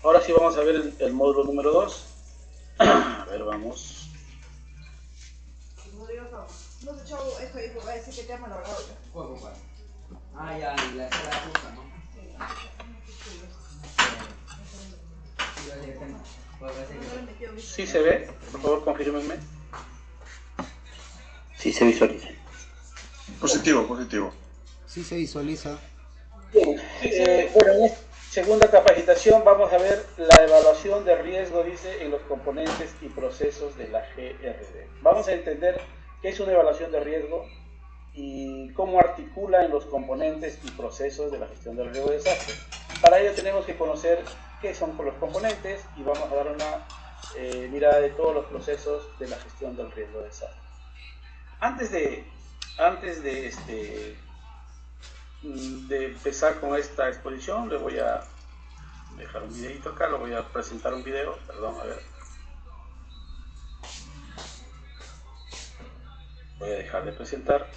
Ahora sí vamos a ver el módulo número 2. A ver, vamos. No sé, chavo, esto va a decir que te ha malogrado ya. ¿Cuál? Ah, ya, y la sala justa, ¿no? Sí se ve, por favor confírmenme. Sí se visualiza. Positivo. Sí se visualiza. Bien, bueno, en esta segunda capacitación vamos a ver la evaluación de riesgo, dice, en los componentes y procesos de la GRD. Vamos a entender qué es una evaluación de riesgo y cómo articula en los componentes y procesos de la gestión del riesgo de desastre. Para ello tenemos que conocer qué son los componentes y vamos a dar una mirada de todos los procesos de la gestión del riesgo de desastre. Antes de empezar con esta exposición, le voy a dejar un videito acá, lo voy a presentar un video, perdón, a ver. Voy a dejar de presentar.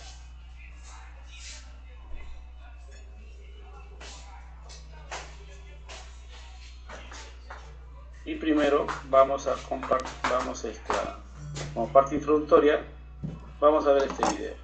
Y primero vamos a compartir, como parte introductoria, vamos a ver este video.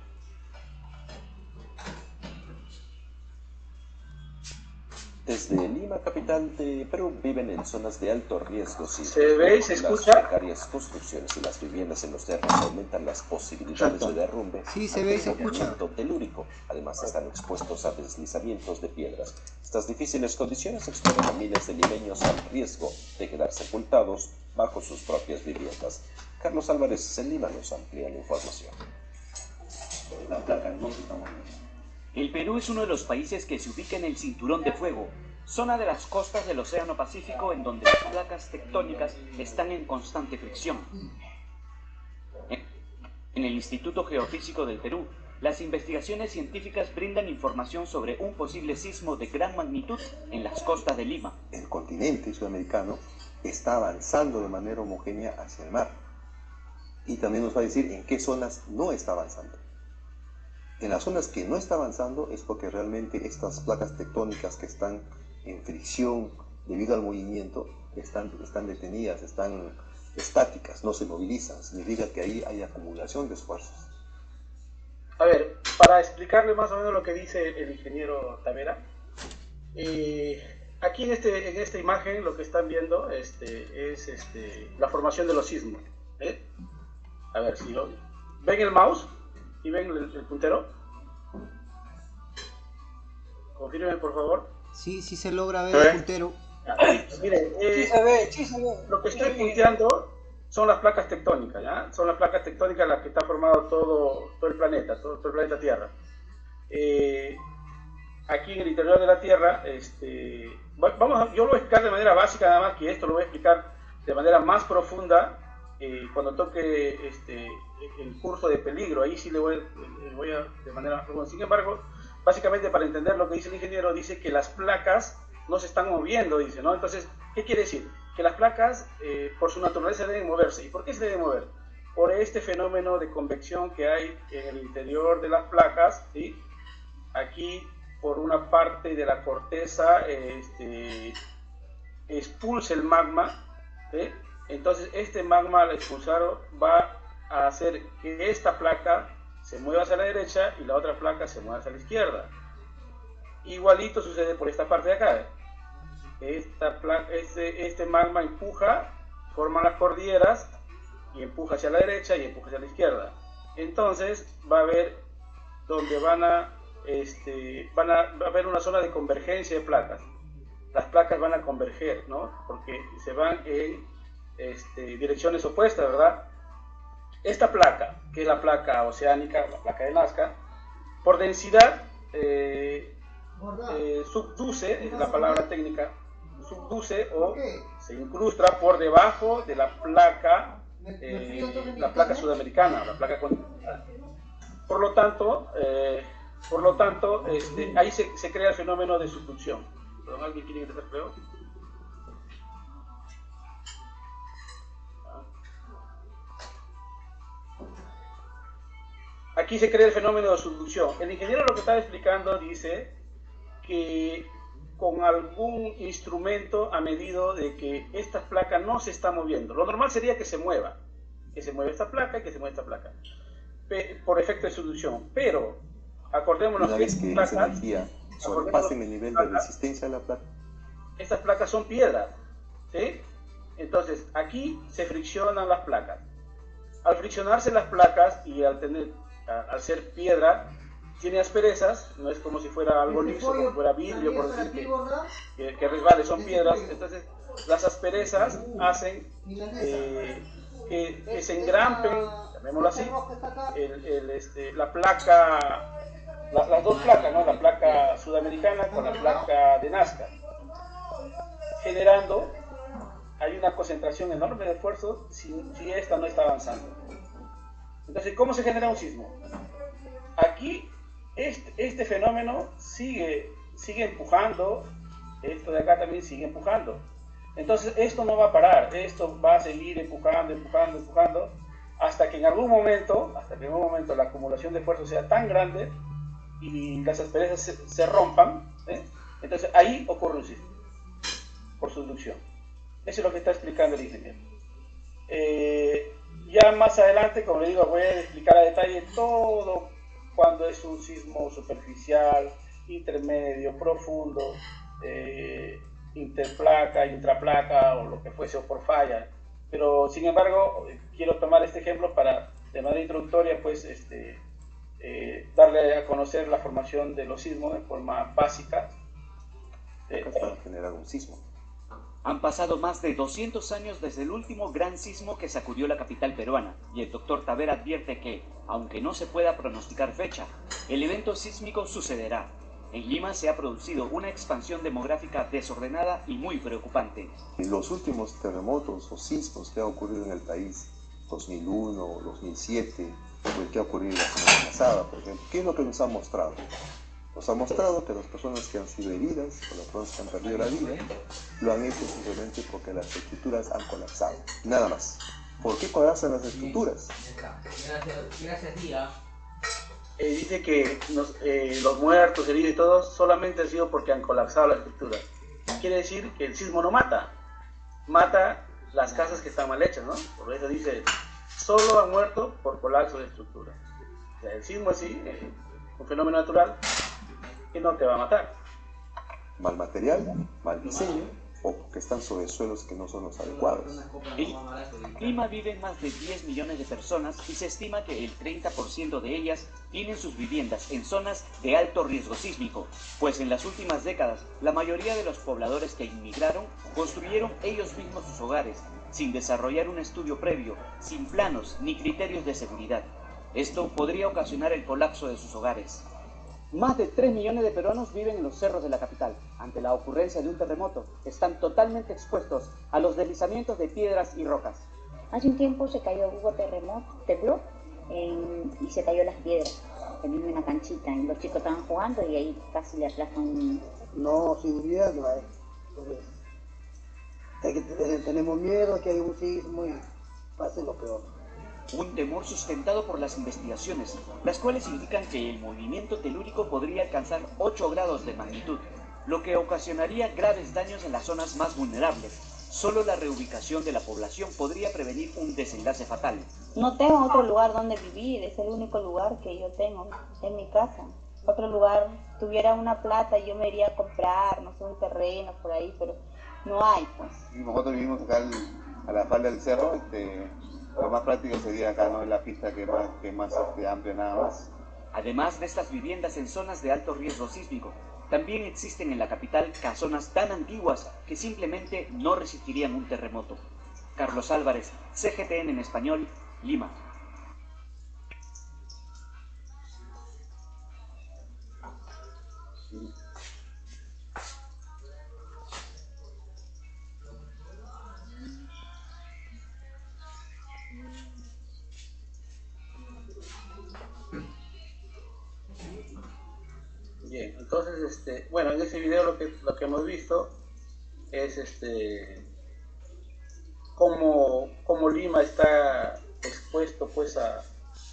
Desde Lima, capital de Perú, viven en zonas de alto riesgo. ¿Se ve y se escucha? Las precarias construcciones y las viviendas en los terrenos aumentan las posibilidades de derrumbe. Sí, se ve y se escucha. Movimiento telúrico. Además, están expuestos a deslizamientos de piedras. Estas difíciles condiciones exponen a miles de limeños al riesgo de quedar sepultados bajo sus propias viviendas. Carlos Álvarez en Lima nos amplía la información. La placa no se está moviendo. El Perú es uno de los países que se ubica en el Cinturón de Fuego, zona de las costas del Océano Pacífico en donde las placas tectónicas están en constante fricción. En el Instituto Geofísico del Perú, las investigaciones científicas brindan información sobre un posible sismo de gran magnitud en las costas de Lima. El continente sudamericano está avanzando de manera homogénea hacia el mar. Y también nos va a decir en qué zonas no está avanzando. En las zonas que no está avanzando es porque realmente estas placas tectónicas que están en fricción debido al movimiento están detenidas, están estáticas, no se movilizan. Significa que ahí hay acumulación de esfuerzos. A ver, para explicarle más o menos lo que dice el ingeniero Tavera, aquí en esta imagen lo que están viendo es la formación de los sismos. A ver, si ven el mouse y ven el puntero. Confirmen, por favor. Sí, sí se logra ver el puntero. Miren, Sí se ve. lo que estoy punteando son las placas tectónicas, ¿ya? Son las placas tectónicas las que está formado todo el planeta, todo el planeta Tierra. Aquí en el interior de la Tierra, yo lo voy a explicar de manera básica nada más, que esto lo voy a explicar de manera más profunda cuando toque el curso de peligro. Ahí sí le voy a de manera profunda. Sin embargo, básicamente para entender lo que dice el ingeniero, dice que las placas no se están moviendo, dice, ¿no? Entonces, ¿qué quiere decir? Que las placas, por su naturaleza, deben moverse. ¿Y por qué se deben mover? Por este fenómeno de convección que hay en el interior de las placas, ¿sí? Aquí, por una parte de la corteza, expulsa el magma, ¿sí? Entonces, este magma al expulsarlo va a hacer que esta placa se mueva hacia la derecha y la otra placa se mueva hacia la izquierda. Igualito sucede por esta parte de acá. Este magma empuja, forma las cordilleras y empuja hacia la derecha y empuja hacia la izquierda. Entonces va a haber donde va a haber una zona de convergencia de placas. Las placas van a converger, ¿no? Porque se van en direcciones opuestas, ¿verdad? Esta placa, que es la placa oceánica, la placa de Nazca, por densidad subduce, es la palabra técnica, subduce o se incrusta por debajo de la placa sudamericana, la placa continental. Por lo tanto, ahí se crea el fenómeno de subducción. ¿Perdón, alguien quiere ingresar, creo? Aquí se crea el fenómeno de subducción. El ingeniero lo que está explicando dice que con algún instrumento ha medido de que esta placa no se está moviendo. Lo normal sería que se mueva esta placa y que se mueva esta placa, por efecto de subducción. Pero acordémonos una que vez que estas esa placas, energía sobrepasen el nivel de resistencia de la placa, estas placas son piedras, ¿sí? Entonces aquí se friccionan las placas. Al friccionarse las placas y al al ser piedra, tiene asperezas, no es como si fuera algo liso, como si fuera vidrio, por decir que resbale, son piedras. Entonces las asperezas hacen que se engrampen, llamémoslo así, la placa, las dos placas, ¿no? La placa sudamericana con la placa de Nazca, generando, hay una concentración enorme de esfuerzo si esta no está avanzando. Entonces, ¿cómo se genera un sismo? Aquí este fenómeno sigue empujando, esto de acá también sigue empujando. Entonces esto no va a parar, esto va a seguir empujando, hasta que en algún momento la acumulación de esfuerzo sea tan grande y las asperezas se rompan, ¿eh? Entonces ahí ocurre un sismo, por subducción. Eso es lo que está explicando el ingeniero. Ya más adelante, como le digo, voy a explicar a detalle todo cuando es un sismo superficial, intermedio, profundo, interplaca, intraplaca o lo que fuese, o por falla. Pero sin embargo, quiero tomar este ejemplo para, de manera introductoria, pues darle a conocer la formación de los sismos de forma básica. para generar un sismo. Han pasado más de 200 años desde el último gran sismo que sacudió la capital peruana, y el doctor Tavera advierte que, aunque no se pueda pronosticar fecha, el evento sísmico sucederá. En Lima se ha producido una expansión demográfica desordenada y muy preocupante. Los últimos terremotos o sismos que han ocurrido en el país, 2001, 2007, o el que ha ocurrido la semana pasada, por ejemplo, ¿qué es lo que nos ha mostrado? Nos ha mostrado que las personas que han sido heridas o las personas que han perdido la vida lo han hecho simplemente porque las estructuras han colapsado. Nada más. ¿Por qué colapsan las estructuras? Gracias, tía. Dice que los muertos, heridos y todos solamente han sido porque han colapsado la estructura. Quiere decir que el sismo no mata las casas que están mal hechas, ¿no? Por eso dice, solo han muerto por colapso de estructura. O sea, el sismo así, un fenómeno natural, que no te va a matar. Mal material, mal diseño, o que están sobre suelos que no son los adecuados. En Lima viven más de 10 millones de personas y se estima que el 30% de ellas tienen sus viviendas en zonas de alto riesgo sísmico, pues en las últimas décadas la mayoría de los pobladores que inmigraron construyeron ellos mismos sus hogares, sin desarrollar un estudio previo, sin planos ni criterios de seguridad. Esto podría ocasionar el colapso de sus hogares. Más de 3 millones de peruanos viven en los cerros de la capital. Ante la ocurrencia de un terremoto, están totalmente expuestos a los deslizamientos de piedras y rocas. Hace un tiempo hubo terremoto, tembló y se cayó las piedras. Tenía una canchita y los chicos estaban jugando y ahí casi le aplastan un niño. No, seguridad no hay. Tenemos miedo que hay un sismo y pase lo peor. Un temor sustentado por las investigaciones, las cuales indican que el movimiento telúrico podría alcanzar 8 grados de magnitud, lo que ocasionaría graves daños en las zonas más vulnerables. Solo la reubicación de la población podría prevenir un desenlace fatal. No tengo otro lugar donde vivir, es el único lugar que yo tengo, en mi casa. Otro lugar, tuviera una plata y yo me iría a comprar, no sé, un terreno por ahí, pero no hay, pues. Y nosotros vivimos acá a la falda del cerro, lo más práctico sería acá, ¿no? En la pista que más amplia nada más. Además de estas viviendas en zonas de alto riesgo sísmico, también existen en la capital casonas tan antiguas que simplemente no resistirían un terremoto. Carlos Álvarez, CGTN en español, Lima. Bien, entonces, bueno, en ese video lo que hemos visto es cómo Lima está expuesto pues a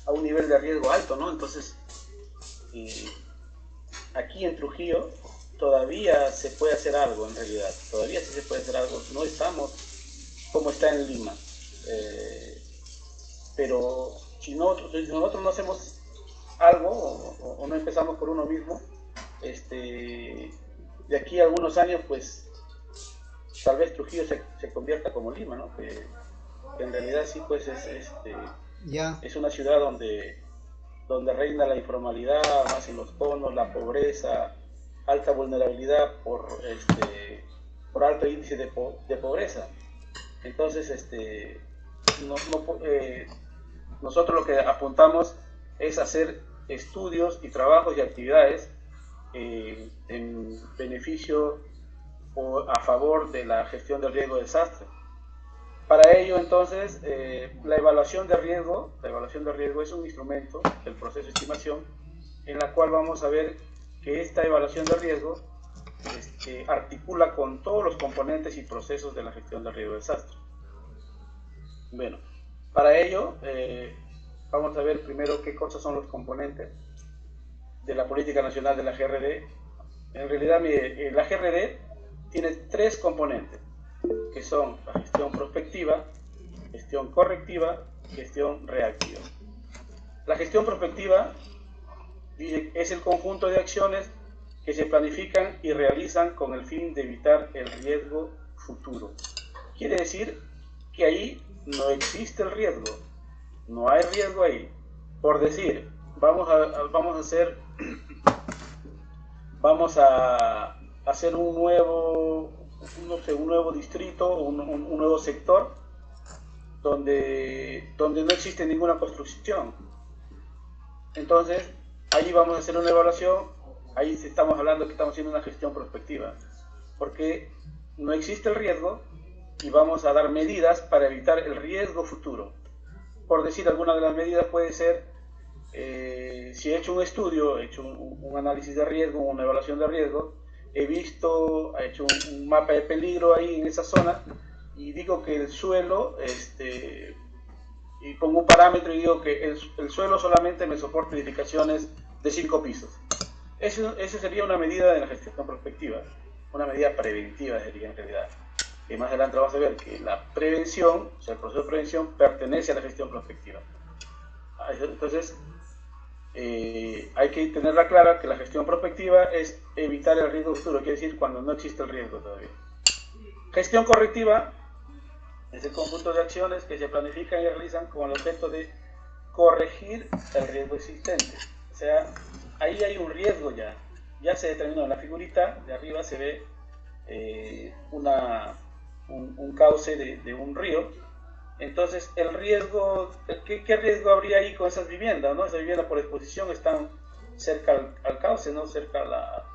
un nivel de riesgo alto, ¿no? Entonces, aquí en Trujillo todavía se puede hacer algo en realidad, todavía sí se puede hacer algo, no estamos como está en Lima, pero si nosotros no hacemos algo o no empezamos por uno mismo, de aquí a algunos años pues tal vez Trujillo se convierta como Lima, ¿no? Que en realidad sí pues es una ciudad donde reina la informalidad, más en los conos, la pobreza, alta vulnerabilidad por alto índice de pobreza. Entonces, nosotros lo que apuntamos es hacer estudios y trabajos y actividades en beneficio o a favor de la gestión del riesgo de desastre. Para ello, entonces, la evaluación de riesgo es un instrumento del proceso de estimación en la cual vamos a ver que esta evaluación de riesgo articula con todos los componentes y procesos de la gestión del riesgo de desastre. Bueno, para ello vamos a ver primero qué cosas son los componentes de la política nacional de la GRD. En realidad, la GRD tiene 3 componentes, que son la gestión prospectiva, gestión correctiva y gestión reactiva. La gestión prospectiva es el conjunto de acciones que se planifican y realizan con el fin de evitar el riesgo futuro. Quiere decir que ahí no existe el riesgo, no hay riesgo ahí. Por decir, vamos a hacer un nuevo distrito, un nuevo sector donde no existe ninguna construcción. Entonces, ahí vamos a hacer una evaluación, ahí estamos hablando que estamos haciendo una gestión prospectiva, porque no existe el riesgo y vamos a dar medidas para evitar el riesgo futuro. Por decir, alguna de las medidas puede ser, si he hecho un estudio, he hecho un análisis de riesgo, una evaluación de riesgo, he hecho un mapa de peligro ahí en esa zona y digo que el suelo, y pongo un parámetro y digo que el suelo solamente me soporta edificaciones de 5 pisos. Esa sería una medida de la gestión prospectiva, una medida preventiva sería en realidad. Y más adelante vamos a ver que la prevención, o sea, el proceso de prevención pertenece a la gestión prospectiva. Entonces, hay que tenerla clara que la gestión prospectiva es evitar el riesgo futuro, quiere decir cuando no existe el riesgo todavía. Gestión correctiva es el conjunto de acciones que se planifican y realizan con el objeto de corregir el riesgo existente. O sea, ahí hay un riesgo ya se determinó. En la figurita de arriba se ve un cauce de un río. Entonces, el riesgo, ¿qué riesgo habría ahí con esas viviendas? ¿No? Esas viviendas por exposición están cerca al cauce, ¿no? Cerca a la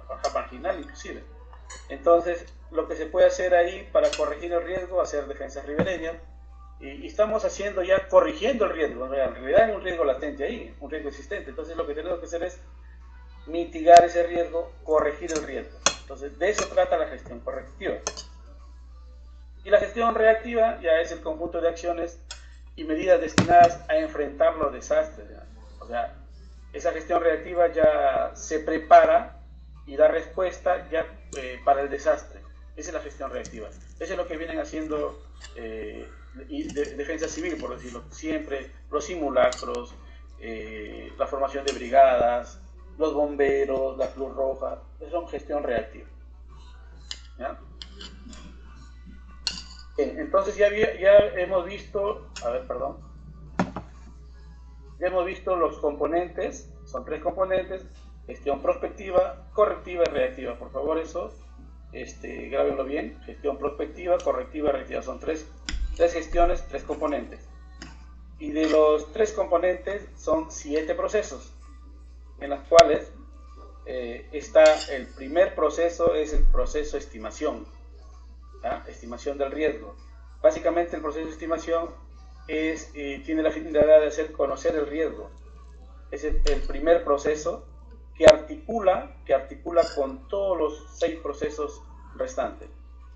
baja marginal inclusive. Entonces, lo que se puede hacer ahí para corregir el riesgo, hacer defensas ribereñas, y estamos haciendo ya, corrigiendo el riesgo. En realidad hay un riesgo latente ahí, un riesgo existente. Entonces, lo que tenemos que hacer es mitigar ese riesgo, corregir el riesgo. Entonces, de eso trata la gestión correctiva. Y la gestión reactiva ya es el conjunto de acciones y medidas destinadas a enfrentar los desastres. ¿Ya? O sea, esa gestión reactiva ya se prepara y da respuesta ya para el desastre. Esa es la gestión reactiva. Eso es lo que vienen haciendo Defensa Civil, por decirlo siempre, los simulacros, la formación de brigadas, los bomberos, la Cruz Roja. Eso son gestión reactiva. ¿Ya? Entonces ya hemos visto, ya hemos visto los componentes, son 3 componentes: gestión prospectiva, correctiva y reactiva. Por favor, eso grábenlo bien: gestión prospectiva, correctiva y reactiva. Son 3 gestiones, 3 componentes. Y de los 3 componentes son 7 procesos, en los cuales está el primer proceso, es el proceso de estimación. ¿Ya? Estimación del riesgo. Básicamente el proceso de estimación tiene la finalidad de hacer conocer el riesgo. Es el primer proceso que articula con todos los 6 procesos restantes.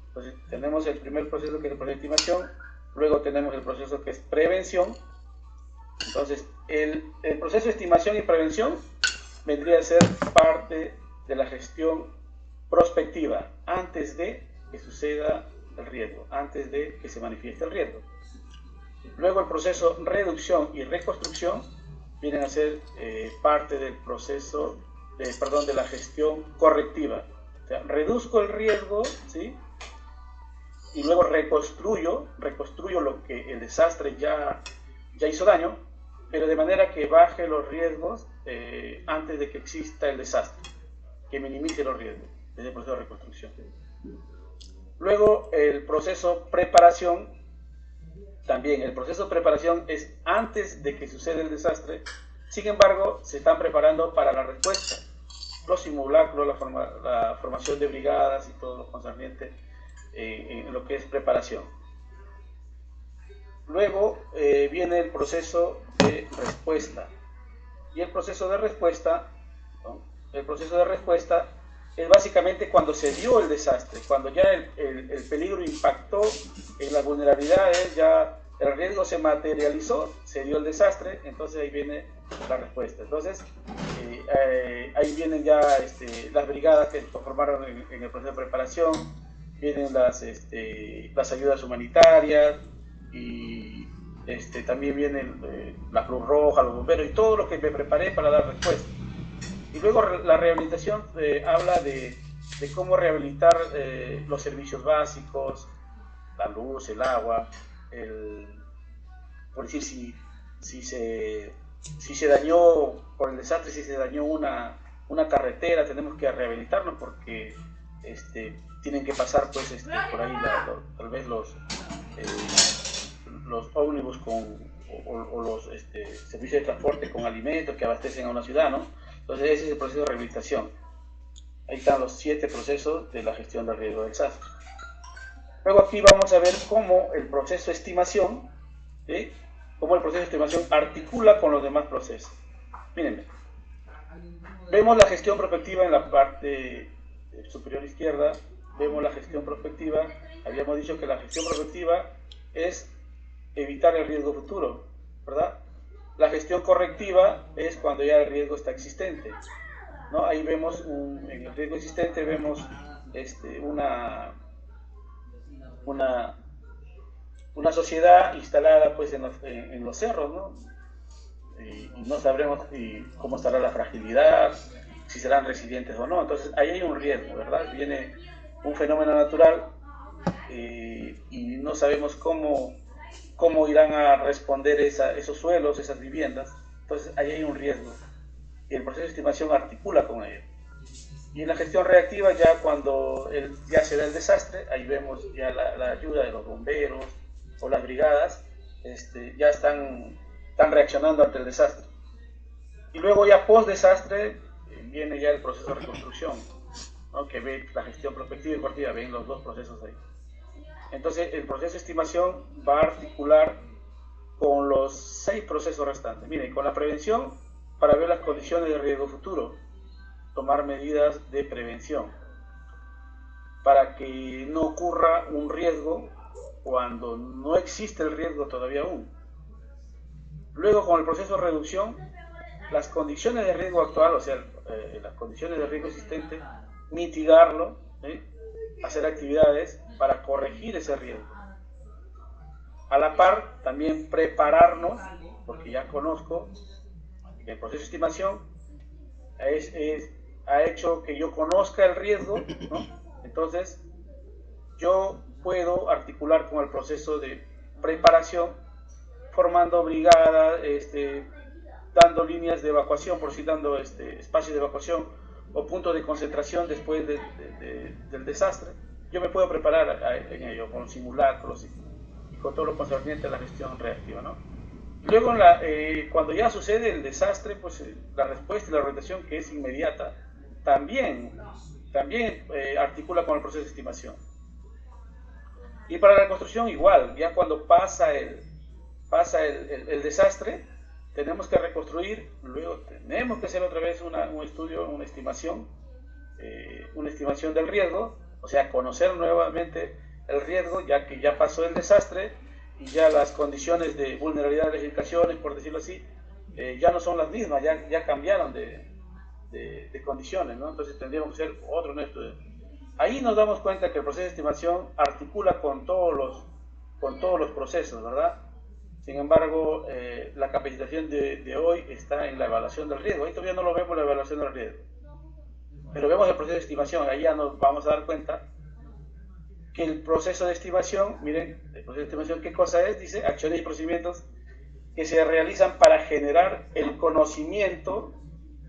Entonces tenemos el primer proceso, que es el proceso de estimación, luego tenemos el proceso que es prevención. Entonces el proceso de estimación y prevención vendría a ser parte de la gestión prospectiva, antes de que suceda el riesgo, antes de que se manifieste el riesgo. Luego el proceso reducción y reconstrucción vienen a ser parte del proceso, de la gestión correctiva. O sea, reduzco el riesgo, ¿sí? Y luego reconstruyo lo que el desastre ya hizo daño, pero de manera que baje los riesgos antes de que exista el desastre, que minimice los riesgos, desde el proceso de reconstrucción. Luego el proceso preparación, también el proceso de preparación es antes de que suceda el desastre, sin embargo se están preparando para la respuesta, los simulacros, la formación de brigadas y todo lo concerniente en lo que es preparación. Luego viene el proceso de respuesta, y el proceso de respuesta, ¿no? El proceso de respuesta es básicamente cuando se dio el desastre, cuando ya el peligro impactó en las vulnerabilidades, ya el riesgo se materializó, se dio el desastre, entonces ahí viene la respuesta. Entonces ahí vienen ya las brigadas que se formaron en el proceso de preparación, vienen las ayudas humanitarias y también vienen la Cruz Roja, los bomberos y todo lo que me preparé para dar respuesta. Y luego la rehabilitación habla de cómo rehabilitar los servicios básicos, la luz, el agua, por decir, si se dañó por el desastre, si se dañó una carretera, tenemos que rehabilitarnos porque tienen que pasar pues por ahí tal vez los ómnibus o los servicios de transporte con alimentos que abastecen a una ciudad, ¿no? Entonces ese es el proceso de rehabilitación. Ahí están los 7 procesos de la gestión del riesgo del desastre. Luego aquí vamos a ver cómo el proceso de estimación, ¿sí? Cómo el proceso de estimación articula con los demás procesos. Miren, vemos la gestión prospectiva en la parte superior izquierda, vemos la gestión prospectiva. Habíamos dicho que la gestión prospectiva es evitar el riesgo futuro, ¿verdad? La gestión correctiva es cuando ya el riesgo está existente, ¿no? Ahí vemos, en el riesgo existente vemos una sociedad instalada pues en los cerros, ¿no? Y no sabremos cómo estará la fragilidad, si serán resilientes o no. Entonces ahí hay un riesgo, ¿verdad? Viene un fenómeno natural y no sabemos cómo irán a responder esos suelos, esas viviendas. Entonces ahí hay un riesgo y el proceso de estimación articula con ello. Y en la gestión reactiva, ya cuando ya se da el desastre, ahí vemos ya la ayuda de los bomberos o las brigadas, ya están reaccionando ante el desastre. Y luego ya post desastre viene ya el proceso de reconstrucción, ¿no? Que ve la gestión prospectiva y correctiva, ven los dos procesos ahí. Entonces el proceso de estimación va a articular con los 6 procesos restantes. Miren, con la prevención, para ver las condiciones de riesgo futuro, tomar medidas de prevención para que no ocurra un riesgo cuando no existe el riesgo todavía aún. Luego, con el proceso de reducción, las condiciones de riesgo actual, o sea, las condiciones de riesgo existente, mitigarlo, ¿sí? Hacer actividades para corregir ese riesgo. A la par, también prepararnos, porque ya conozco que el proceso de estimación ha hecho que yo conozca el riesgo, ¿no? Entonces yo puedo articular con el proceso de preparación, formando brigadas, dando líneas de evacuación, por si dando espacios de evacuación o puntos de concentración después del desastre. Yo me puedo preparar en ello con simulacros y con todo lo concerniente a la gestión reactiva, ¿no? Luego, cuando ya sucede el desastre, pues la respuesta y la orientación, que es inmediata, también articula con el proceso de estimación. Y para la reconstrucción igual, ya cuando pasa el desastre, tenemos que reconstruir, luego tenemos que hacer otra vez un estudio, una estimación del riesgo, o sea, conocer nuevamente el riesgo, ya que ya pasó el desastre y ya las condiciones de vulnerabilidad de las edificaciones, por decirlo así, ya no son las mismas, ya cambiaron de de condiciones, ¿no? Entonces tendríamos que hacer otro estudio. Ahí nos damos cuenta que el proceso de estimación articula con todos los procesos, ¿verdad? Sin embargo, la capacitación de hoy está en la evaluación del riesgo. Ahí todavía no lo vemos la evaluación del riesgo. Pero vemos el proceso de estimación. Ahí ya nos vamos a dar cuenta que el proceso de estimación, miren, el proceso de estimación, ¿qué cosa es? Dice, acciones y procedimientos que se realizan para generar el conocimiento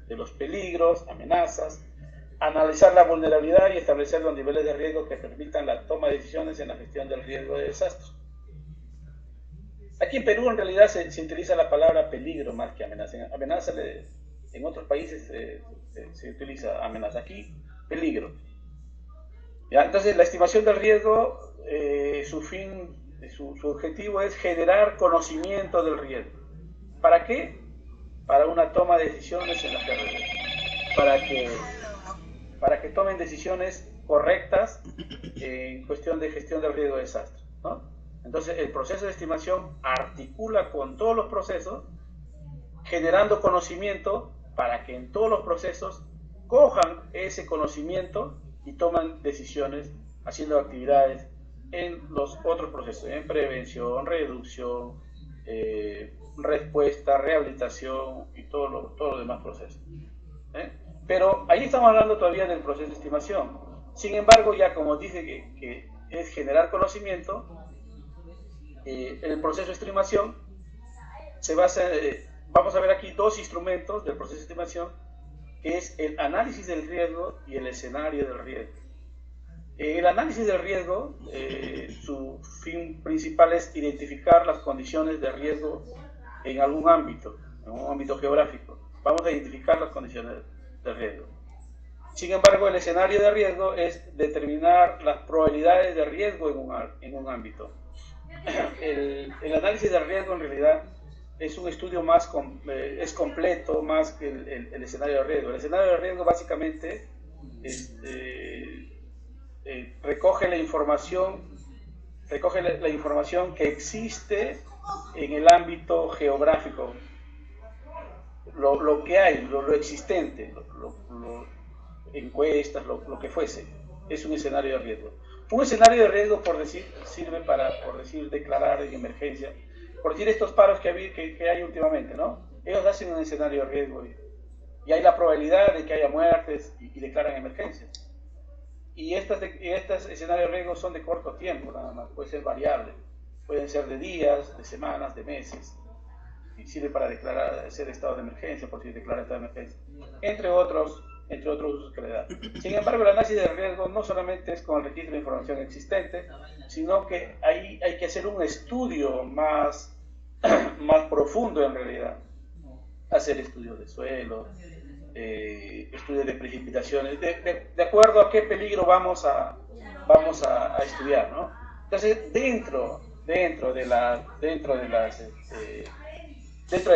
de los peligros, amenazas, analizar la vulnerabilidad y establecer los niveles de riesgo que permitan la toma de decisiones en la gestión del riesgo de desastres. Aquí en Perú en realidad se utiliza la palabra peligro más que amenaza. Amenaza en otros países se utiliza amenaza. Aquí, peligro. ¿Ya? Entonces la estimación del riesgo, su objetivo es generar conocimiento del riesgo. ¿Para qué? Para una toma de decisiones en la carrera. Para que tomen decisiones correctas en cuestión de gestión del riesgo de desastre, ¿no? Entonces el proceso de estimación articula con todos los procesos, generando conocimiento para que en todos los procesos cojan ese conocimiento y toman decisiones haciendo actividades en los otros procesos, en prevención, reducción, respuesta, rehabilitación y todos los demás procesos. Pero ahí estamos hablando todavía del proceso de estimación. Sin embargo, ya como dice que es generar conocimiento, en el proceso de estimación se basa, vamos a ver aquí dos instrumentos del proceso de estimación, que es el análisis del riesgo y el escenario del riesgo. El análisis del riesgo, su fin principal es identificar las condiciones de riesgo en algún ámbito, en un ámbito geográfico. Vamos a identificar las condiciones de riesgo. Sin embargo, el escenario de riesgo es determinar las probabilidades de riesgo en un ámbito. El análisis del riesgo en realidad es un estudio más es completo más que el escenario de riesgo. El escenario de riesgo básicamente recoge la información que existe en el ámbito geográfico, lo que hay, lo existente, encuestas, lo que fuese, es un escenario de riesgo. Un escenario de riesgo, por decir, sirve para, declarar en emergencia, por decir estos paros que hay últimamente, ¿no? Ellos hacen un escenario de riesgo y hay la probabilidad de que haya muertes y declaran emergencias. Y estos escenarios de riesgo son de corto tiempo, nada más, puede ser variable, pueden ser de días, de semanas, de meses, y sirve para declarar, hacer estado de emergencia, por si declara estado de emergencia, entre otros usos que le da. Sin embargo, el análisis de riesgo no solamente es con el registro de información existente, sino que hay que hacer un estudio más profundo en realidad. Hacer estudios de suelo, estudios de precipitaciones, de acuerdo a qué peligro vamos a estudiar, ¿no? Entonces, dentro del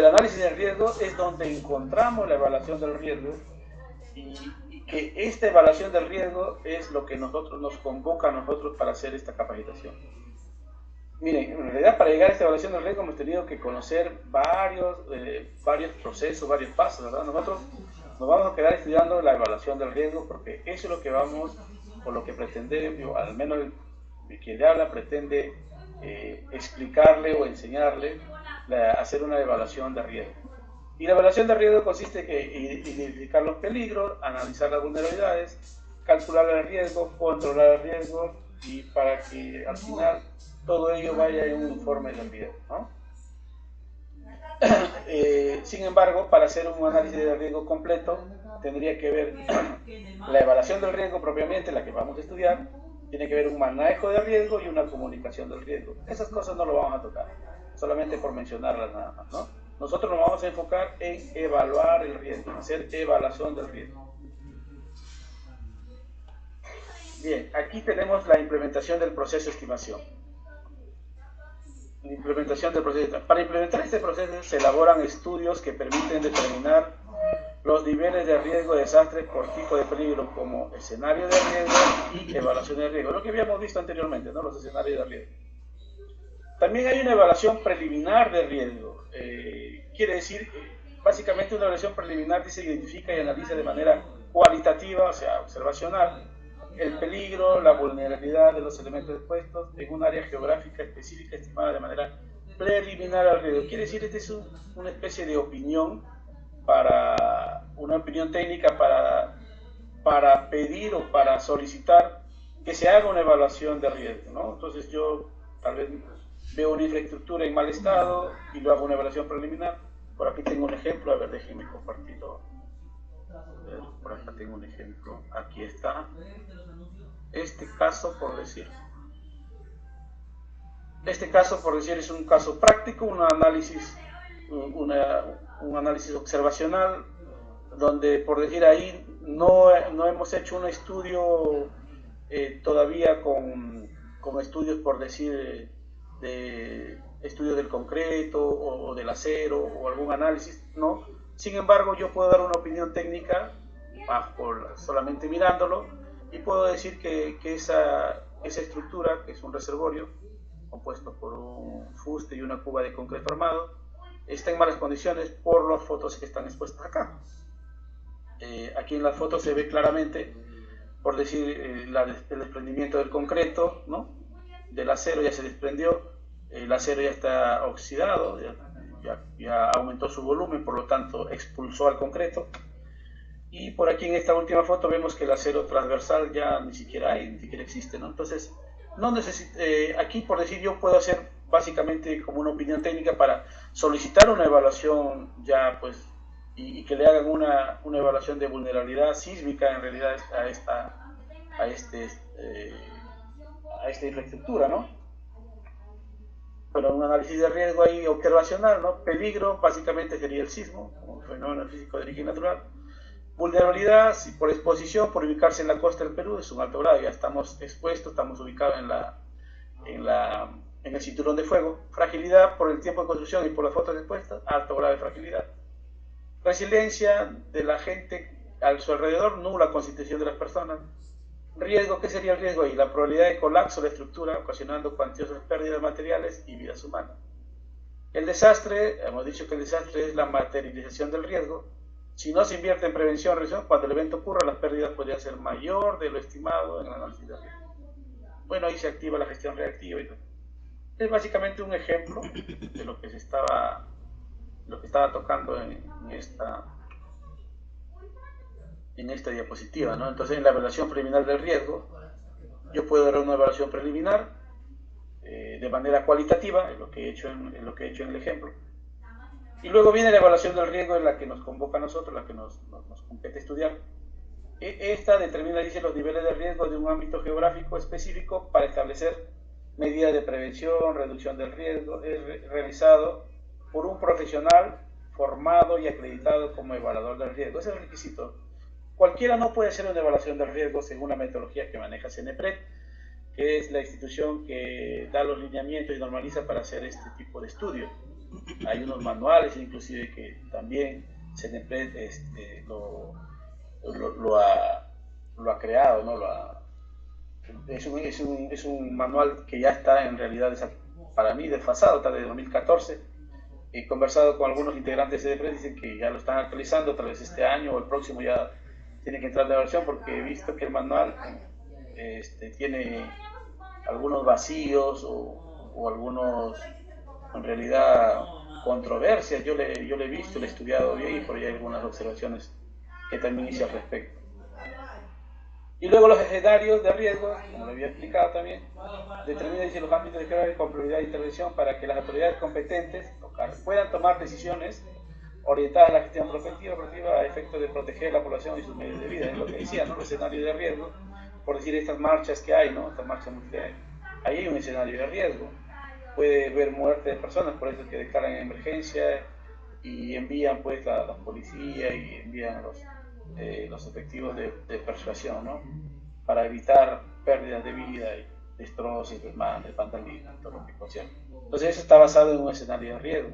análisis del riesgo es donde encontramos la evaluación del riesgo, y que esta evaluación del riesgo es lo que nos convoca a nosotros para hacer esta capacitación. Miren, en realidad para llegar a esta evaluación del riesgo hemos tenido que conocer varios procesos, varios pasos, ¿verdad? Nosotros nos vamos a quedar estudiando la evaluación del riesgo porque eso es lo que vamos, o lo que pretende, al menos quien le habla pretende explicarle o enseñarle hacer una evaluación de riesgo. Y la evaluación de riesgo consiste en identificar los peligros, analizar las vulnerabilidades, calcular el riesgo, controlar el riesgo, y para que al final todo ello vaya en un informe de riesgo, ¿no? Sin embargo, para hacer un análisis de riesgo completo, tendría que ver la evaluación del riesgo propiamente, la que vamos a estudiar, tiene que ver un manejo de riesgo y una comunicación del riesgo. Esas cosas no lo vamos a tocar, solamente por mencionarlas nada más, ¿no? Nosotros nos vamos a enfocar en evaluar el riesgo, hacer evaluación del riesgo. Bien, aquí tenemos la implementación del proceso de estimación. La implementación del proceso. Para implementar este proceso se elaboran estudios que permiten determinar los niveles de riesgo de desastre por tipo de peligro, como escenario de riesgo y evaluación de riesgo. Lo que habíamos visto anteriormente, ¿no? Los escenarios de riesgo. También hay una evaluación preliminar de riesgo. Quiere decir básicamente una evaluación preliminar dice, identifica y analiza de manera cualitativa, o sea, observacional, el peligro, la vulnerabilidad de los elementos expuestos en un área geográfica específica estimada de manera preliminar al riesgo. Quiere decir, esta es una especie de opinión, una opinión técnica para pedir o para solicitar que se haga una evaluación de riesgo, ¿no? Entonces yo tal vez veo una infraestructura en mal estado y lo hago una evaluación preliminar. Por aquí tengo un ejemplo, a ver, déjenme compartirlo. Por acá tengo un ejemplo, aquí está. Este caso, por decir, es un caso práctico, un análisis observacional, donde, por decir, ahí no hemos hecho un estudio todavía con estudios, por decir, de estudios del concreto o del acero o algún análisis, no. Sin embargo, yo puedo dar una opinión técnica solamente mirándolo, y puedo decir que esa estructura, que es un reservorio compuesto por un fuste y una cuba de concreto armado, está en malas condiciones por las fotos que están expuestas acá. Aquí en las fotos se ve claramente, por decir, el desprendimiento del concreto, ¿no? Del acero ya se desprendió, el acero ya está oxidado, ya aumentó su volumen, por lo tanto expulsó al concreto. Y por aquí en esta última foto vemos que el acero transversal ya ni siquiera existe, ¿no? Entonces, aquí, por decir, yo puedo hacer básicamente como una opinión técnica para solicitar una evaluación ya, pues, y que le hagan una evaluación de vulnerabilidad sísmica en realidad a esta infraestructura, ¿no? Pero un análisis de riesgo ahí observacional, ¿no? Peligro básicamente sería el sismo, un fenómeno físico de origen natural. Vulnerabilidad, si por exposición, por ubicarse en la costa del Perú, es un alto grado, ya estamos expuestos, estamos ubicados en el cinturón de fuego. Fragilidad, por el tiempo de construcción y por las fotos expuestas, alto grado de fragilidad. Resiliencia de la gente a su alrededor, nula constitución de las personas. Riesgo, ¿qué sería el riesgo ahí? La probabilidad de colapso de la estructura, ocasionando cuantiosas pérdidas materiales y vidas humanas. El desastre, hemos dicho que el desastre es la materialización del riesgo. Si no se invierte en prevención, cuando el evento ocurra, las pérdidas podrían ser mayor de lo estimado en el análisis de riesgo. Bueno, ahí se activa la gestión reactiva y todo. Es básicamente un ejemplo de lo que estaba tocando en esta diapositiva, ¿no? Entonces, en la evaluación preliminar del riesgo, yo puedo dar una evaluación preliminar de manera cualitativa, es lo que he hecho en el ejemplo. Y luego viene la evaluación del riesgo, en la que nos convoca a nosotros, la que nos compete estudiar. Esta determina, dice, los niveles de riesgo de un ámbito geográfico específico para establecer medidas de prevención, reducción del riesgo. Es realizado por un profesional formado y acreditado como evaluador del riesgo. Ese es el requisito. Cualquiera no puede hacer una evaluación del riesgo según la metodología que maneja CENEPRED, que es la institución que da los lineamientos y normaliza para hacer este tipo de estudio. Hay unos manuales, inclusive, que también CENEPRED lo ha creado, ¿no? Es un manual que ya está en realidad, para mí, desfasado, está de 2014. He conversado con algunos integrantes de CENEPRED, dicen que ya lo están actualizando, tal vez este año o el próximo ya tiene que entrar de versión, porque he visto que el manual tiene algunos vacíos o algunos, en realidad, controversias. Yo le he visto, le he estudiado bien, y por ahí hay algunas observaciones que también hice al respecto. Y luego los escenarios de riesgo, como lo había explicado también, determina, dice, los ámbitos de geografía con prioridad de intervención para que las autoridades competentes locales puedan tomar decisiones orientadas a la gestión proactiva a efecto de proteger la población y sus medios de vida. Es lo que decía, ¿no? Los escenarios de riesgo, por decir, estas marchas que hay, ¿no? Estas marchas multitudinarias. Ahí hay un escenario de riesgo. Puede haber muerte de personas, por eso es que declaran emergencia y envían, pues, la policía y envían los efectivos de persuasión, ¿no? Para evitar pérdidas de vida y destrozos, desmanes, vandalismo, todo lo que concierne. Entonces eso está basado en un escenario de riesgo.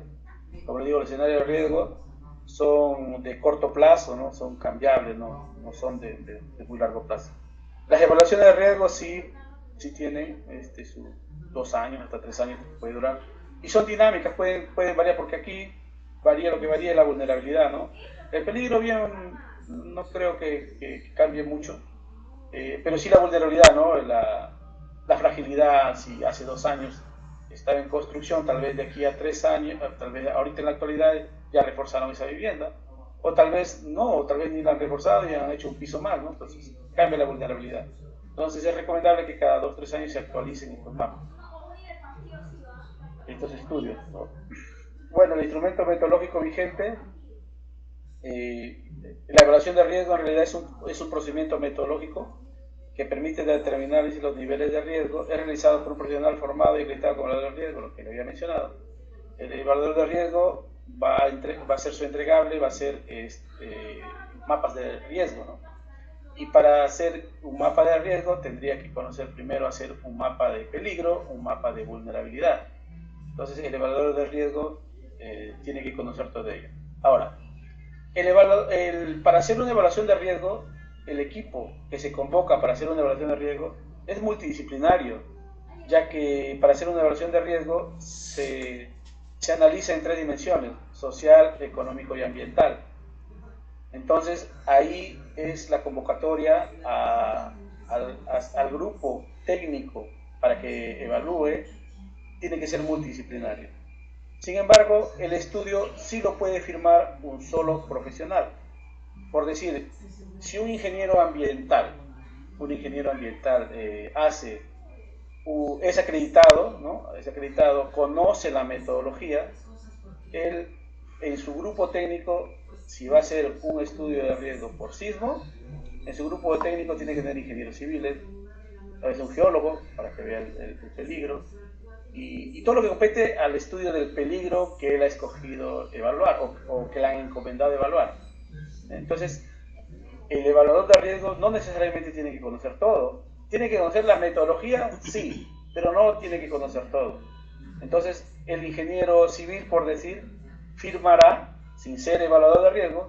Como les digo, los escenarios de riesgo son de corto plazo, ¿no? Son cambiables, no son de muy largo plazo. Las evaluaciones de riesgo sí tienen sus 2 años hasta 3 años que puede durar, y son dinámicas, pueden variar, porque aquí varía lo que varía es la vulnerabilidad, ¿no? El peligro bien no creo que cambie mucho, pero sí la vulnerabilidad, ¿no? La fragilidad, si hace 2 años estaba en construcción, tal vez de aquí a 3 años, tal vez ahorita en la actualidad ya reforzaron esa vivienda, o tal vez no, o tal vez ni la han reforzado y han hecho un piso más, ¿no? Entonces cambia la vulnerabilidad. Entonces es recomendable que cada 2 o 3 años se actualicen estos estudios, ¿no? Bueno, el instrumento metodológico vigente, la evaluación de riesgo en realidad es un procedimiento metodológico que permite determinar los niveles de riesgo. Es realizado por un profesional formado y acreditado como evaluador de riesgo, lo que le había mencionado. El evaluador de riesgo va a ser su entregable, va a ser mapas de riesgo, ¿no? Y para hacer un mapa de riesgo tendría que conocer primero hacer un mapa de peligro, un mapa de vulnerabilidad. Entonces el evaluador de riesgo tiene que conocer todo ello. Ahora, para hacer una evaluación de riesgo, el equipo que se convoca para hacer una evaluación de riesgo es multidisciplinario, ya que para hacer una evaluación de riesgo se analiza en 3 dimensiones: social, económico y ambiental. Entonces ahí es la convocatoria al grupo técnico para que evalúe, tiene que ser multidisciplinario. Sin embargo, el estudio sí lo puede firmar un solo profesional. Por decir, si un ingeniero ambiental es acreditado, ¿no? Es acreditado, conoce la metodología, él en su grupo técnico, si va a hacer un estudio de riesgo por sismo, en su grupo técnico tiene que tener ingenieros civiles, a veces un geólogo para que vea el peligro, y todo lo que compete al estudio del peligro que él ha escogido evaluar o que le han encomendado evaluar. Entonces, el evaluador de riesgos no necesariamente tiene que conocer todo. Tiene que conocer la metodología, sí, pero no tiene que conocer todo. Entonces, el ingeniero civil, por decir, firmará, sin ser evaluador de riesgos,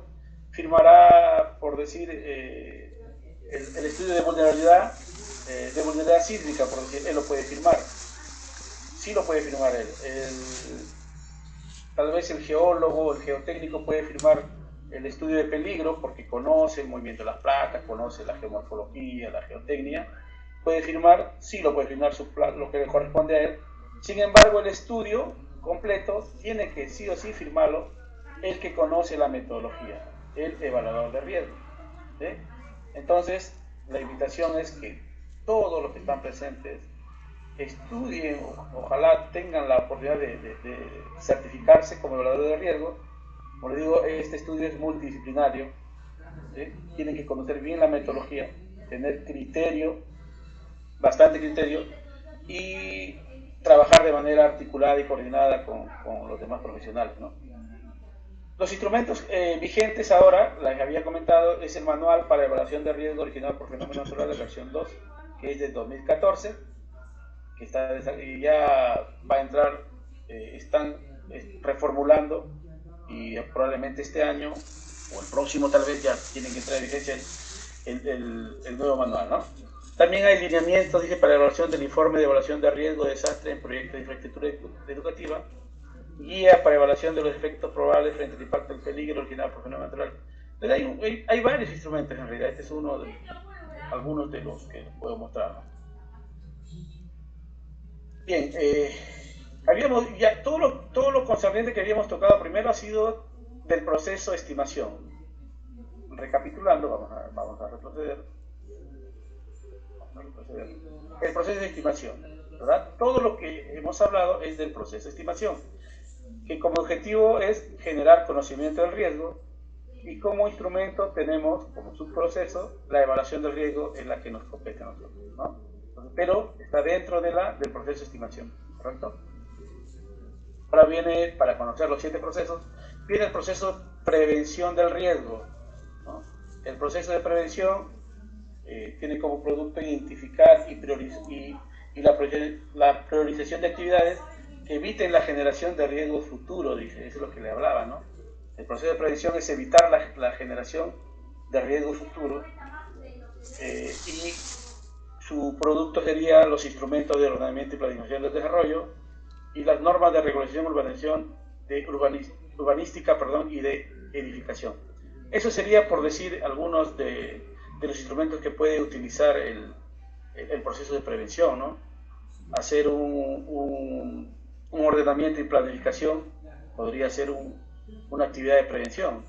firmará, por decir, el estudio de vulnerabilidad sísmica, por decir, él lo puede firmar. Sí lo puede firmar él. Tal vez el geólogo, el geotécnico puede firmar el estudio de peligro porque conoce el movimiento de las placas, conoce la geomorfología, la geotecnia. Puede firmar, sí lo puede firmar lo que le corresponde a él. Sin embargo, el estudio completo tiene que sí o sí firmarlo el que conoce la metodología, el evaluador de riesgo. ¿Sí? Entonces, la invitación es que todos los que están presentes estudien, ojalá tengan la oportunidad de certificarse como evaluador de riesgo. Como les digo, este estudio es multidisciplinario, ¿sí? Tienen que conocer bien la metodología, tener criterio, bastante criterio, y trabajar de manera articulada y coordinada con los demás profesionales, ¿no? Los instrumentos vigentes ahora, les había comentado, es el Manual para Evaluación de Riesgo Originado por Fenómenos Naturales, versión 2, que es de 2014, que y ya va a entrar, están reformulando, y probablemente este año o el próximo tal vez ya tienen que entrar en vigencia el nuevo manual, ¿no? También hay lineamientos, dice, para la evaluación del informe de evaluación de riesgo de desastre en proyectos de infraestructura educativa, guía para evaluación de los efectos probables frente al impacto del peligro originado por fenómeno natural. Pero hay varios instrumentos en realidad. Este es uno de algunos de los que puedo mostrar, ¿no? Bien, habíamos ya todo lo concerniente que habíamos tocado primero ha sido del proceso de estimación. Recapitulando, vamos a retroceder. El proceso de estimación, ¿verdad? Todo lo que hemos hablado es del proceso de estimación, que como objetivo es generar conocimiento del riesgo, y como instrumento tenemos como subproceso la evaluación del riesgo, en la que nos compete a nosotros, ¿no? Pero está dentro del proceso de estimación, ¿correcto? Ahora viene, para conocer los 7 procesos, viene el proceso de prevención del riesgo, ¿no? El proceso de prevención tiene como producto identificar y la priorización de actividades que eviten la generación de riesgos futuros, dice, eso es lo que le hablaba, ¿no? El proceso de prevención es evitar la generación de riesgos futuros, y su producto sería los instrumentos de ordenamiento y planificación del desarrollo y las normas de regulación y urbanización urbanística, perdón, y de edificación. Eso sería, por decir, algunos de los instrumentos que puede utilizar el proceso de prevención, ¿no? Hacer un ordenamiento y planificación podría ser una actividad de prevención.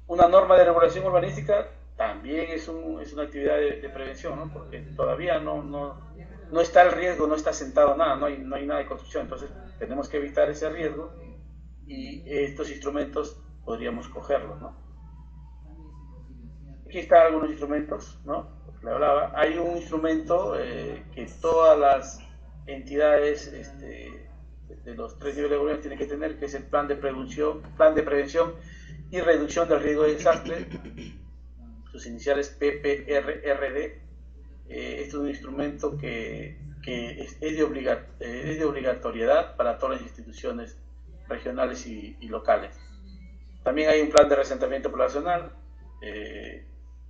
Una norma de regulación urbanística también es una actividad de prevención, ¿no? Porque todavía no está el riesgo, no está sentado nada, no hay nada de construcción, entonces tenemos que evitar ese riesgo y estos instrumentos podríamos cogerlos, ¿no? Aquí están algunos instrumentos, ¿no? Le hablaba. Hay un instrumento que todas las entidades de los 3 niveles de gobierno tienen que tener, que es el plan de prevención y reducción del riesgo de desastre, sus iniciales PPRRD. Este es un instrumento que es de obligatoriedad para todas las instituciones regionales y locales. También hay un plan de reasentamiento poblacional.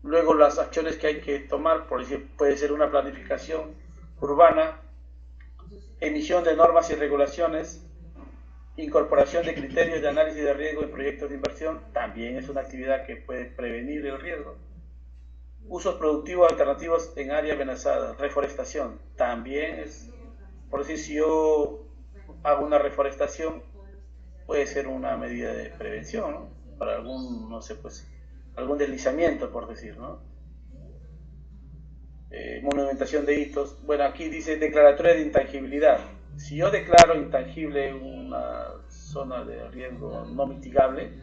Luego las acciones que hay que tomar, por decir, puede ser una planificación urbana, emisión de normas y regulaciones, incorporación de criterios de análisis de riesgo en proyectos de inversión, también es una actividad que puede prevenir el riesgo. Usos productivos alternativos en áreas amenazadas, reforestación, también es, por decir, si yo hago una reforestación, puede ser una medida de prevención, ¿no? Para algún, no sé, pues, algún deslizamiento, por decir, ¿no? Monumentación de hitos. Bueno, aquí dice declaratoria de intangibilidad. Si yo declaro intangible una zona de riesgo no mitigable,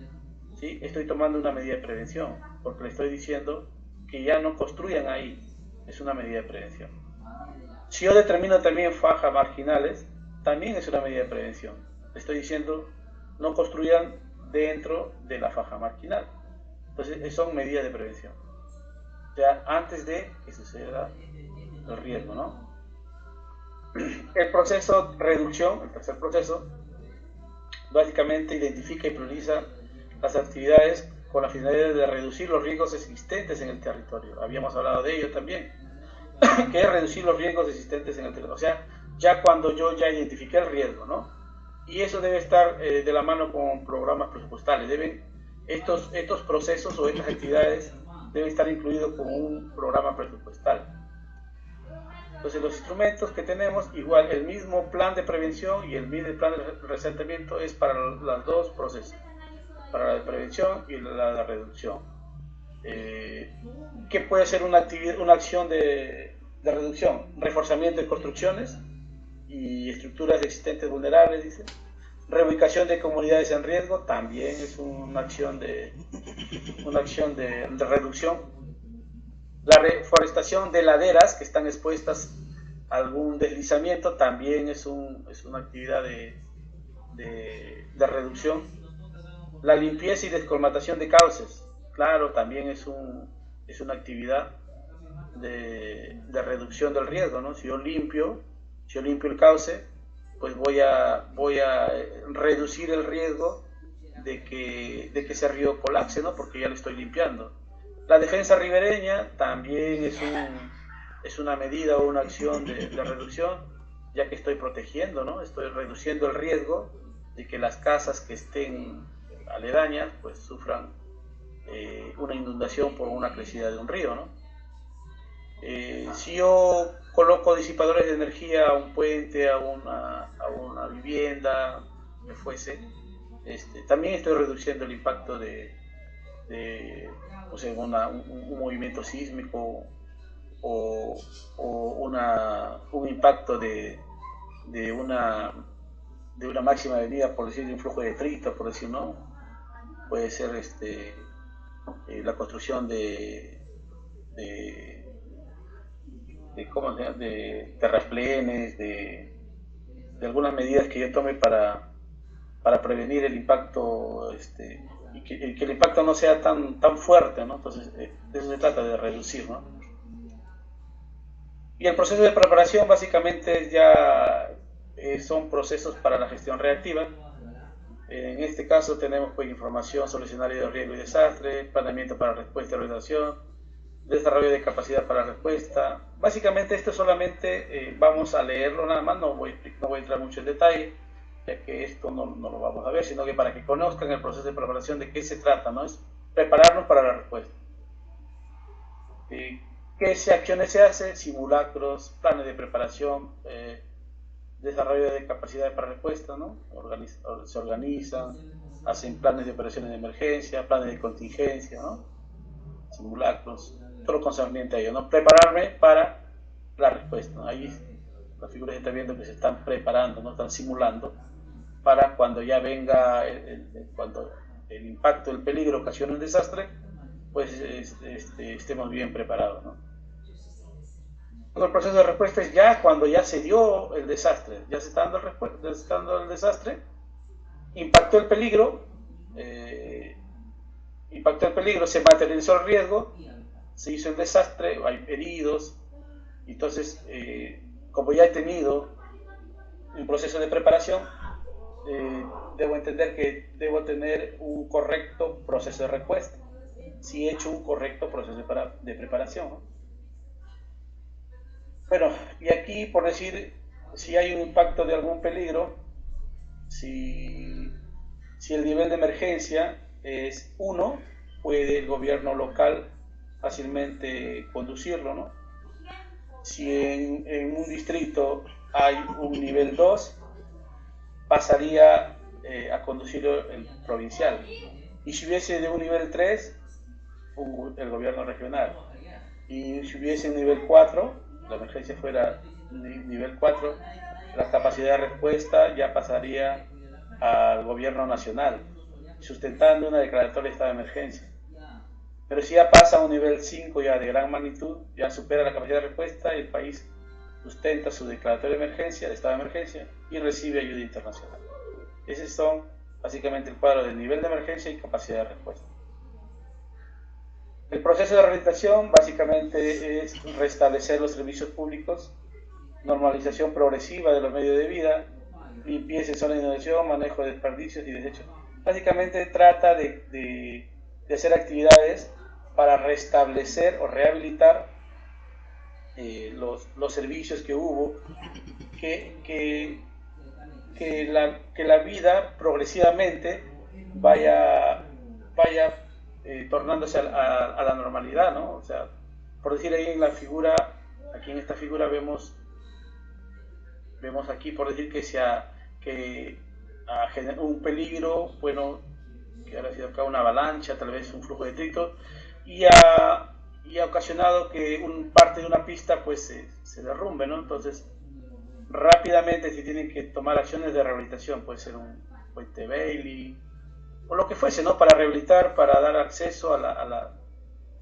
¿sí? Estoy tomando una medida de prevención, porque le estoy diciendo que ya no construyan ahí. Es una medida de prevención. Si yo determino también fajas marginales, también es una medida de prevención. Le estoy diciendo no construyan dentro de la faja marginal. Entonces, son medidas de prevención. O sea, antes de que suceda el riesgo, ¿no? El proceso de reducción, el tercer proceso, básicamente identifica y prioriza las actividades con la finalidad de reducir los riesgos existentes en el territorio. Habíamos hablado de ello también, que es reducir los riesgos existentes en el territorio. O sea, ya cuando yo ya identifiqué el riesgo, ¿no? Y eso debe estar de la mano con programas presupuestales. Estos procesos o estas actividades deben estar incluidos con un programa presupuestal. Entonces los instrumentos que tenemos, igual el mismo plan de prevención y el mismo plan de reasentamiento es para los dos procesos, para la de prevención y la de reducción. ¿Qué puede ser una acción de reducción? Reforzamiento de construcciones y estructuras existentes vulnerables, dice. Reubicación de comunidades en riesgo también es una acción de reducción. La reforestación de laderas que están expuestas a algún deslizamiento también es una actividad de reducción. La limpieza y descolmatación de cauces, claro, también es una actividad de reducción del riesgo, ¿no? Si yo limpio el cauce, pues voy a reducir el riesgo de que ese río colapse, ¿no? Porque ya lo estoy limpiando. La defensa ribereña también es una medida o una acción de reducción, ya que estoy protegiendo, ¿no? Estoy reduciendo el riesgo de que las casas que estén aledañas pues sufran una inundación por una crecida de un río, ¿no? Si yo coloco disipadores de energía a un puente, a una vivienda, que fuese, también estoy reduciendo el impacto de o sea, un movimiento sísmico o un impacto de una máxima avenida, por decir, de un flujo de detritos, por decir, ¿no? Puede ser la construcción de terraplenes, de algunas medidas que yo tome para prevenir el impacto y que el impacto no sea tan fuerte, ¿no? Entonces de eso se trata, de reducir, ¿no? Y el proceso de preparación básicamente son procesos para la gestión reactiva. En este caso tenemos pues información sobre escenarios de riesgo y desastre, planeamiento para respuesta y organización, desarrollo de capacidad para respuesta. Básicamente esto solamente vamos a leerlo nada más, no voy a entrar mucho en detalle, ya que esto no lo vamos a ver, sino que para que conozcan el proceso de preparación de qué se trata, ¿no? Es prepararnos para la respuesta. ¿Qué acciones se hacen? Simulacros, planes de preparación, desarrollo de capacidades para respuesta, ¿no? Se organizan, hacen planes de operaciones de emergencia, planes de contingencia, ¿no? Simulacros, todo lo concerniente a ello, ¿no? Prepararme para la respuesta, ¿no? Ahí las figuras están viendo que se están preparando, ¿no? Están simulando para cuando ya venga, cuando el impacto, el peligro ocasiona un desastre, pues estemos bien preparados, ¿no? El proceso de respuesta es ya cuando ya se dio el desastre, ya se está dando el desastre, impactó el peligro, se materializó el riesgo, se hizo el desastre, hay heridos, entonces como ya he tenido un proceso de preparación, debo entender que debo tener un correcto proceso de respuesta, si he hecho un correcto proceso de preparación, ¿no? Bueno, y aquí por decir, si hay un impacto de algún peligro, si el nivel de emergencia es 1, puede el gobierno local fácilmente conducirlo, ¿no? Si en un distrito hay un nivel 2, pasaría a conducirlo el provincial. Y si hubiese de un nivel 3, el gobierno regional. Y si hubiese un nivel 4, la emergencia fuera nivel 4, la capacidad de respuesta ya pasaría al gobierno nacional, sustentando una declaratoria de estado de emergencia. Pero si ya pasa a un nivel 5 ya de gran magnitud, ya supera la capacidad de respuesta, y el país sustenta su declaratoria de emergencia, de estado de emergencia, y recibe ayuda internacional. Esos son básicamente el cuadro del nivel de emergencia y capacidad de respuesta. El proceso de rehabilitación básicamente es restablecer los servicios públicos, normalización progresiva de los medios de vida, limpieza y zona de inundación, manejo de desperdicios y desechos. Básicamente trata de hacer actividades para restablecer o rehabilitar los servicios que hubo, que la vida progresivamente vaya tornándose a la normalidad, ¿no? O sea, por decir ahí en la figura, aquí en esta figura vemos aquí, por decir que generado un peligro, bueno, que habrá sido acá una avalancha, tal vez un flujo de detritos, y ha ocasionado que parte de una pista pues se derrumbe, ¿no? Entonces, rápidamente se tienen que tomar acciones de rehabilitación, puede ser un puente Bailey, o lo que fuese, ¿no? Para rehabilitar, para dar acceso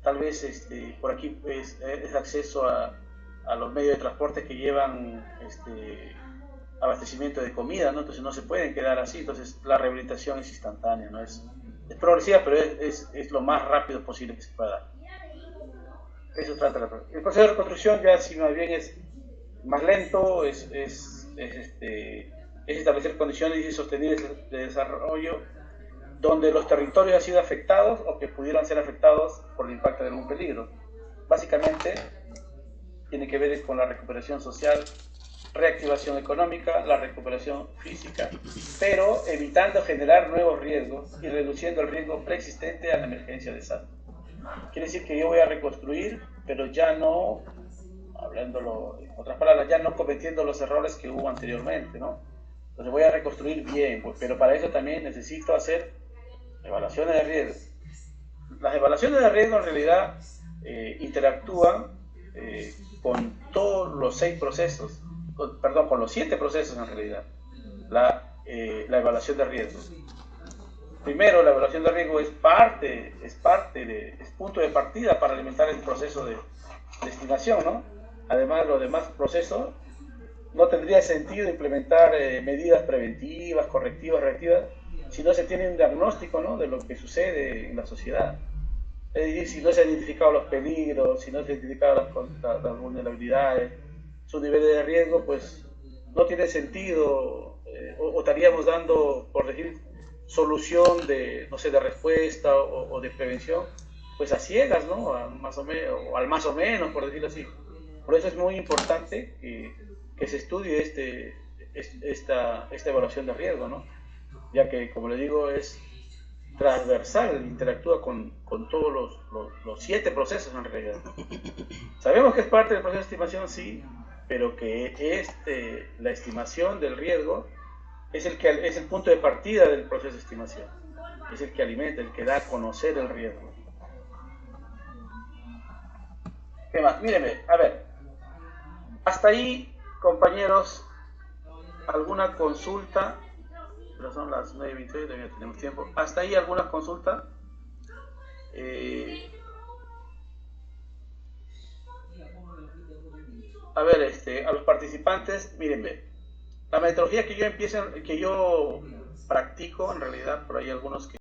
tal vez por aquí es acceso a los medios de transporte que llevan abastecimiento de comida, ¿no? Entonces no se pueden quedar así, entonces la rehabilitación es instantánea, ¿no? Es progresiva, pero es lo más rápido posible que se pueda dar. Eso trata el proceso de reconstrucción, ya si más bien es más lento, es establecer condiciones sostenibles de desarrollo donde los territorios han sido afectados o que pudieran ser afectados por el impacto de algún peligro. Básicamente tiene que ver con la recuperación social, reactivación económica, la recuperación física, pero evitando generar nuevos riesgos y reduciendo el riesgo preexistente a la emergencia de desastre. Quiere decir que yo voy a reconstruir, pero ya no, hablándolo en otras palabras, ya no cometiendo los errores que hubo anteriormente, ¿no? Entonces voy a reconstruir bien, pero para eso también necesito hacer evaluaciones de riesgo. Las evaluaciones de riesgo en realidad interactúan con todos los 6 procesos, con los 7 procesos en realidad, la evaluación de riesgo. Primero, la evaluación de riesgo es punto de partida para alimentar el proceso de estimación, ¿no? Además, los demás procesos no tendría sentido implementar medidas preventivas, correctivas, reactivas, si no se tiene un diagnóstico, ¿no? De lo que sucede en la sociedad. Es decir, si no se han identificado los peligros, si no se han identificado las vulnerabilidades, sus niveles de riesgo, pues no tiene sentido, o estaríamos dando, por decir, solución de respuesta o de prevención, pues a ciegas, ¿no? Más o menos, o al más o menos, por decirlo así. Por eso es muy importante que se estudie esta evaluación de riesgo, ¿no? Ya que, como le digo, es transversal, interactúa con todos los 7 procesos en realidad. Sabemos que es parte del proceso de estimación, sí, pero que la estimación del riesgo es el punto de partida del proceso de estimación, es el que alimenta, el que da a conocer el riesgo. ¿Qué más? Mírenme, a ver, hasta ahí, compañeros, ¿alguna consulta? Pero son las 9:28, todavía tenemos tiempo. ¿Hasta ahí alguna consulta? A ver, a los participantes, mírenme, la metodología que yo practico, en realidad, por ahí algunos que